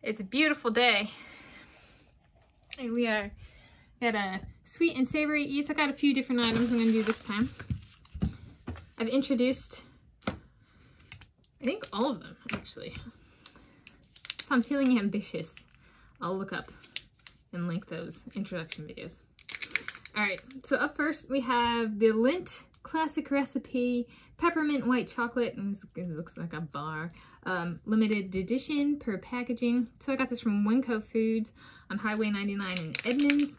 It's a beautiful day. And we got a sweet and savory eats. I got a few different items I'm gonna do this time. I've introduced, I think all of them actually. If I'm feeling ambitious, I'll look up and link those introduction videos. All right, so up first we have the Lindt Classic Recipe Peppermint White Chocolate, and it looks like a bar. Limited edition per packaging. So I got this from Winco Foods on Highway 99 in Edmonds.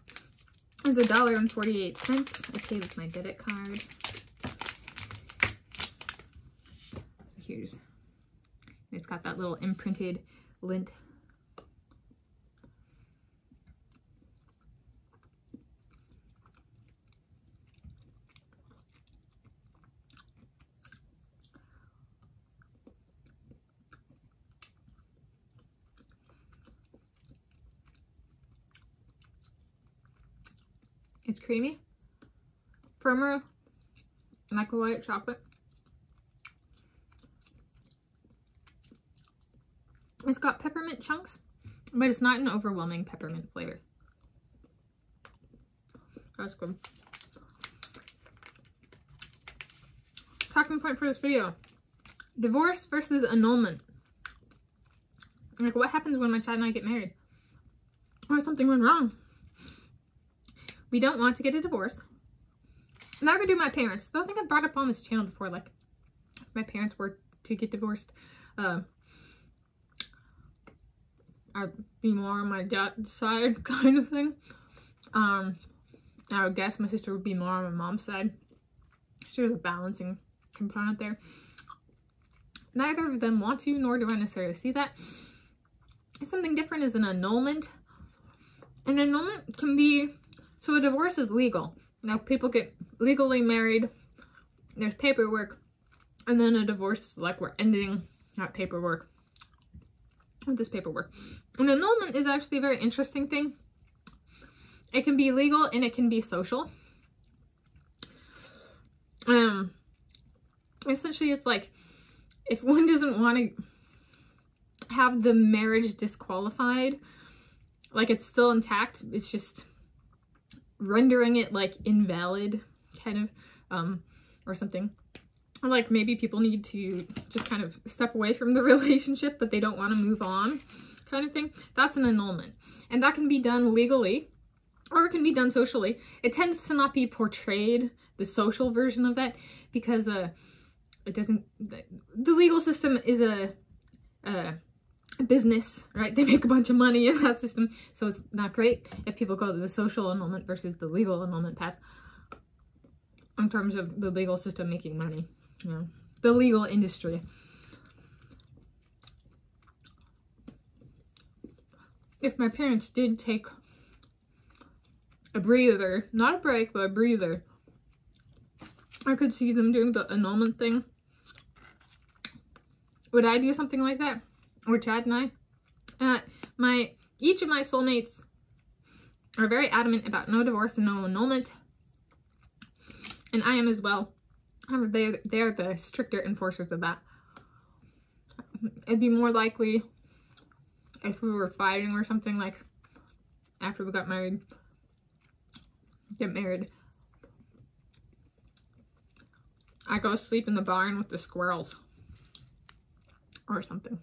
It was $1.48. I paid with my debit card. So here's, it's got that little imprinted Lindt. It's creamy, firmer, like a white chocolate. It's got peppermint chunks, but it's not an overwhelming peppermint flavor. That's good. Talking point for this video: divorce versus annulment. Like, what happens when my child and I get married? Or something went wrong? We don't want to get a divorce. Neither do my parents. I don't think I've brought up on this channel before, like, if my parents were to get divorced, I'd be more on my dad's side kind of thing. I would guess my sister would be more on my mom's side. So there's a balancing component there. Neither of them want to, nor do I necessarily see that. Something different is an annulment. An annulment can be, so a divorce is legal. Now people get legally married, there's paperwork, and then a divorce is like we're ending that paperwork with this paperwork. An annulment is actually a very interesting thing. It can be legal and it can be social. Essentially it's like, if one doesn't want to have the marriage disqualified, like it's still intact, it's just rendering it like invalid, kind of, or something. Like maybe people need to just kind of step away from the relationship, but they don't want to move on, kind of thing. That's an annulment. And that can be done legally, or it can be done socially. It tends to not be portrayed, the social version of that, because it doesn't, the legal system is a business, right? They make a bunch of money in that system, so it's not great if people go to the social annulment versus the legal annulment path in terms of the legal system making money, you know, the legal industry. If my parents did take a breather, not a break, but a breather, I could see them doing the annulment thing. Would I do something like that? Or Chad and I? Each of my soulmates are very adamant about no divorce and no annulment. And I am as well. They are the stricter enforcers of that. It'd be more likely if we were fighting or something, like after we got married, get married, I go sleep in the barn with the squirrels or something.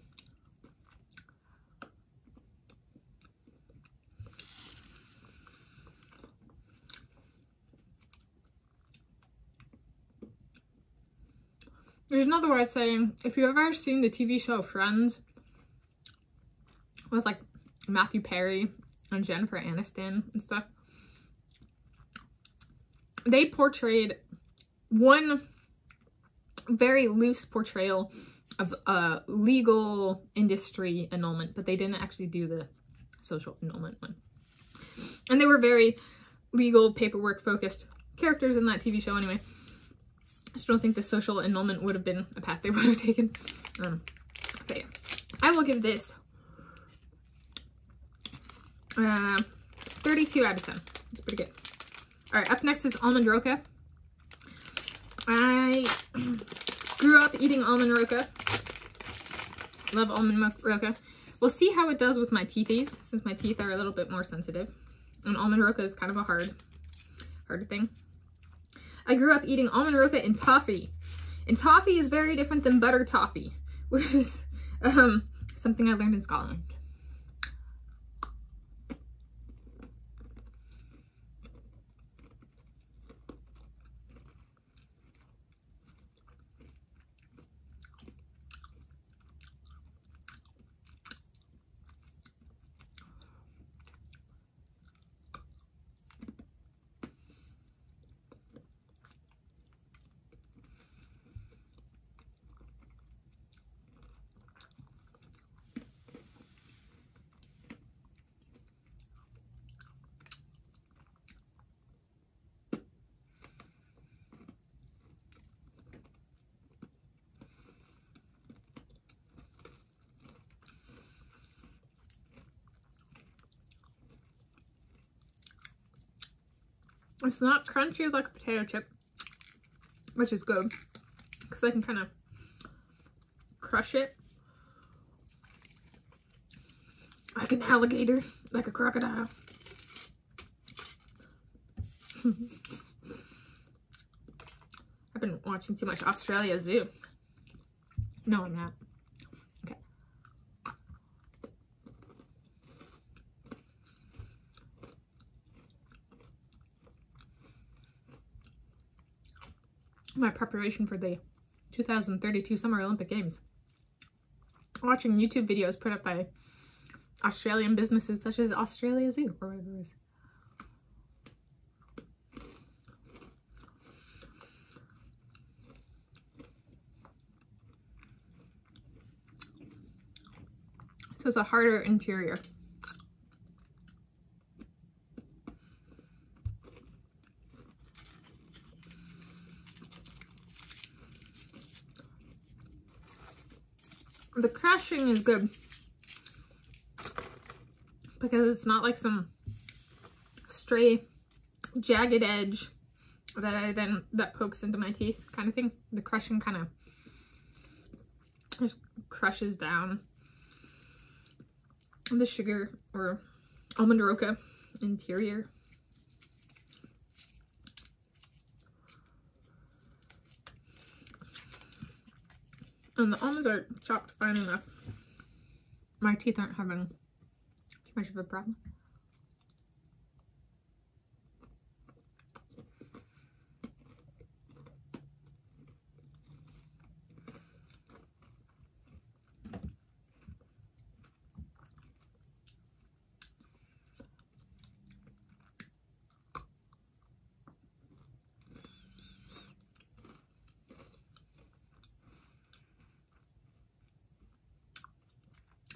There's another way of saying, if you've ever seen the TV show Friends with like Matthew Perry and Jennifer Aniston and stuff, they portrayed one very loose portrayal of a legal industry annulment, but they didn't actually do the social annulment one. And they were very legal, paperwork focused characters in that TV show anyway. I just don't think the social annulment would have been a path they would have taken. But yeah, I will give this 32 out of 10. It's pretty good. All right, up next is Almond Roca. I grew up eating almond roca. Love almond roca. We'll see how it does with my teethies, since my teeth are a little bit more sensitive. And almond roca is kind of a harder thing. I grew up eating almond roca and toffee. And toffee is very different than butter toffee, which is something I learned in Scotland. It's not crunchy like a potato chip, which is good because I can kind of crush it like an alligator, like a crocodile. I've been watching too much Australia Zoo. No, I'm not. Okay. My preparation for the 2032 Summer Olympic Games. Watching YouTube videos put up by Australian businesses such as Australia Zoo or whatever it is. So it's a harder interior. The crushing is good because it's not like some stray jagged edge that pokes into my teeth kind of thing. The crushing kind of just crushes down the sugar or almond roca interior. And the almonds are chopped fine enough. My teeth aren't having too much of a problem.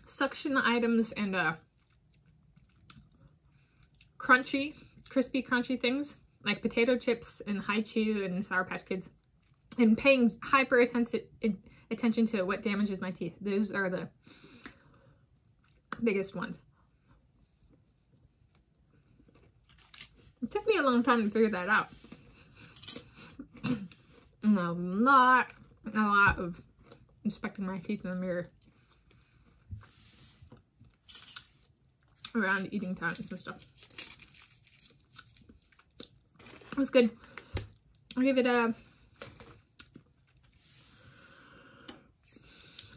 Suction items and crispy crunchy things like potato chips and Hi-Chew and Sour Patch Kids, and paying hyper attention to what damages my teeth. Those are the biggest ones. It took me a long time to figure that out. No, not a lot of inspecting my teeth in the mirror around eating times and stuff. It was good. I'll give it a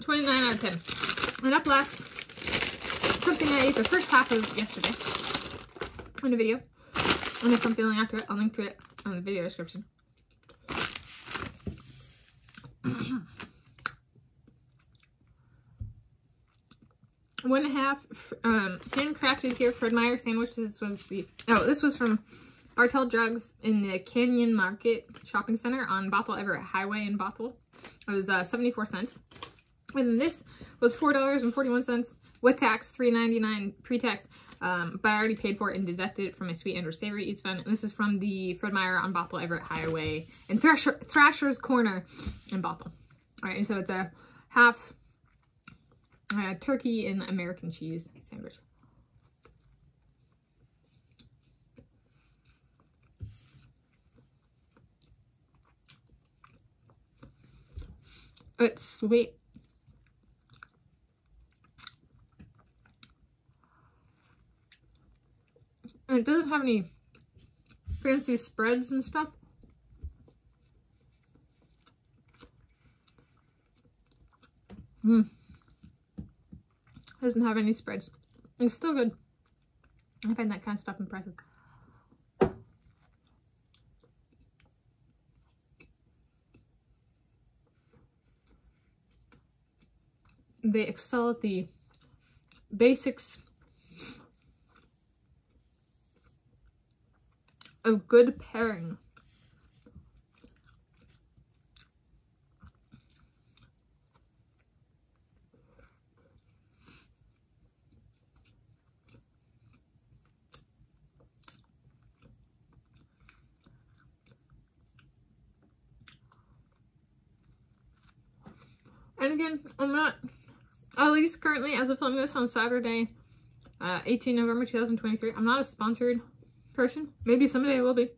29 out of 10. And up last, something I ate the first half of yesterday in a video. And if I'm feeling after it, I'll link to it on the video description. One and a half handcrafted here Fred Meyer sandwiches. This was from Bartell Drugs in the Canyon Market Shopping Center on Bothell Everett Highway in Bothell. It was 74 cents. And then this was $4.41 with tax, $3.99 pre-tax. But I already paid for it and deducted it from my Sweet and Savory Eats Fund. And this is from the Fred Meyer on Bothell Everett Highway in Thrasher's Corner in Bothell. All right, and so it's a half turkey and American cheese sandwich. It's sweet. it doesn't have any fancy spreads and stuff. Doesn't have any spreads. It's still good. I find that kind of stuff impressive. They excel at the basics of good pairing. And again, I'm not, at least currently as of filming this on Saturday, 18 November 2023, I'm not a sponsored person. Maybe someday I will be.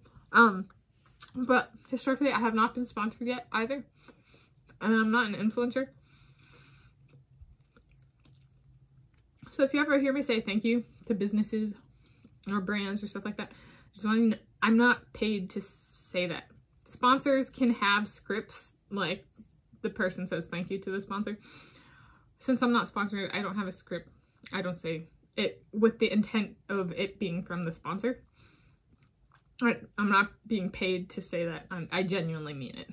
But historically I have not been sponsored yet either. And I'm not an influencer. So if you ever hear me say thank you to businesses or brands or stuff like that, just want you to know, I'm not paid to say that. Sponsors can have scripts like the person says thank you to the sponsor. Since I'm not sponsored, I don't have a script. I don't say it with the intent of it being from the sponsor. I'm not being paid to say that. I genuinely mean it.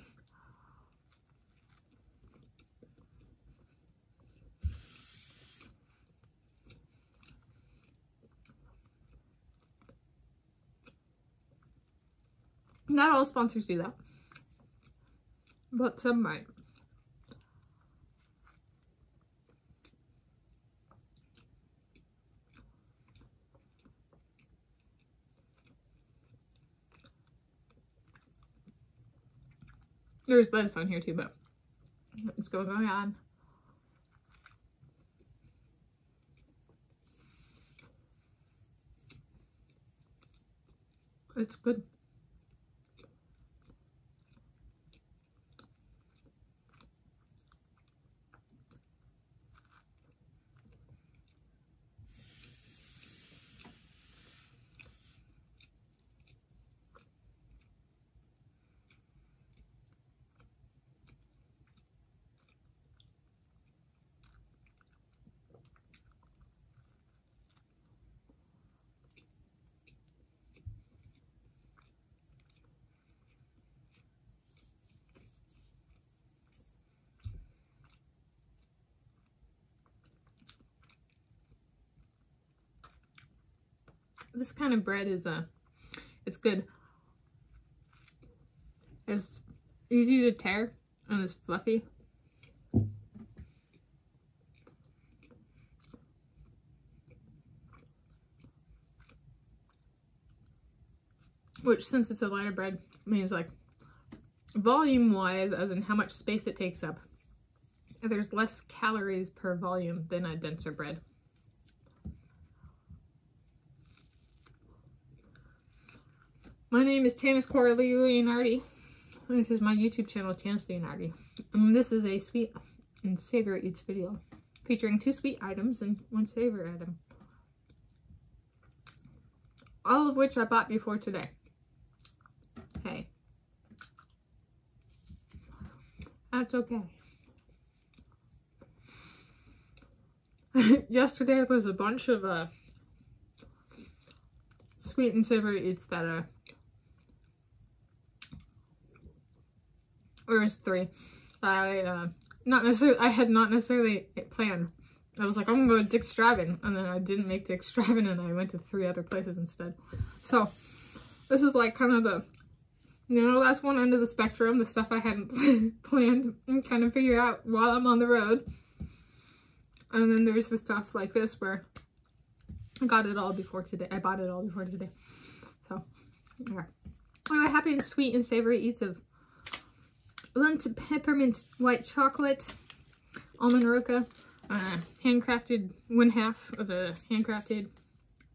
Not all sponsors do that, but some might. There's lettuce on here too, but it's going on. It's good. This kind of bread is it's good. It's easy to tear and it's fluffy. Which, since it's a lighter bread, means like volume wise, as in how much space it takes up, there's less calories per volume than a denser bread. My name is Tanis Coralie Leonardi. This is my YouTube channel, Tanis Leonardi. And this is a sweet and savory eats video featuring 2 sweet items and 1 savory item. All of which I bought before today. Hey. That's okay. Yesterday was a bunch of sweet and savory eats that or it's 3. I had not necessarily planned. I was like, I'm gonna go to Dick's Drive-In, and then I didn't make Dick's Drive-In, and I went to 3 other places instead. So this is like kind of the, you know, last one end of the spectrum, the stuff I hadn't planned and kind of figure out while I'm on the road. And then there's the stuff like this where I got it all before today. I bought it all before today. So yeah, I'm happy and sweet and savory eats of Lindt peppermint white chocolate, almond roca, handcrafted 1/2 of a handcrafted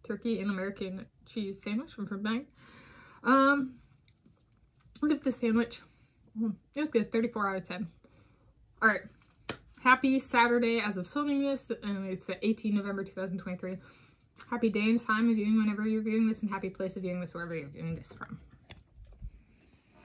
turkey and American cheese sandwich from Bank. Look at this sandwich. It was good. 34 out of 10. All right. Happy Saturday as of filming this, and it's the 18th November 2023. Happy day and time of viewing whenever you're viewing this, and happy place of viewing this wherever you're viewing this from.